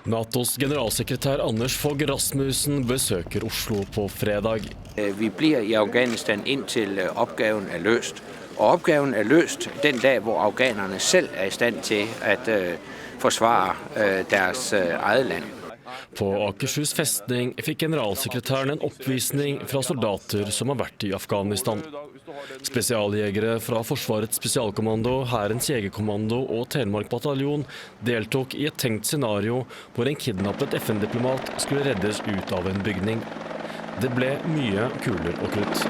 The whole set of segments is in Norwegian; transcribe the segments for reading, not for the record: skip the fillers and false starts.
NATOs generalsekretær Anders Fogh Rasmussen besøker Oslo på fredag. Vi bliver i Afghanistan indtil opgaven er løst. Og opgaven er løst den dag, hvor afghanerne selv er i stand til at forsvare deres eget land. På Akershus festning fikk generalsekretæren en oppvisning fra soldater som har vært i Afghanistan. Spesialjegere fra Forsvarets spesialkommando, Hærens jegerkommando og Telemark bataljon deltok i et tenkt scenario hvor en kidnappet FN-diplomat skulle reddes ut av en bygning. Det ble mye kuler og krutt.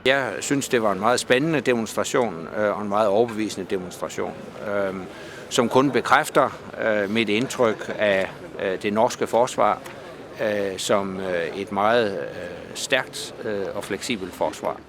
Jeg synes, det var en meget spændende demonstration og en meget overbevisende demonstration, som kun bekræfter mit indtryk af det norske forsvar som et meget stærkt og fleksibelt forsvar.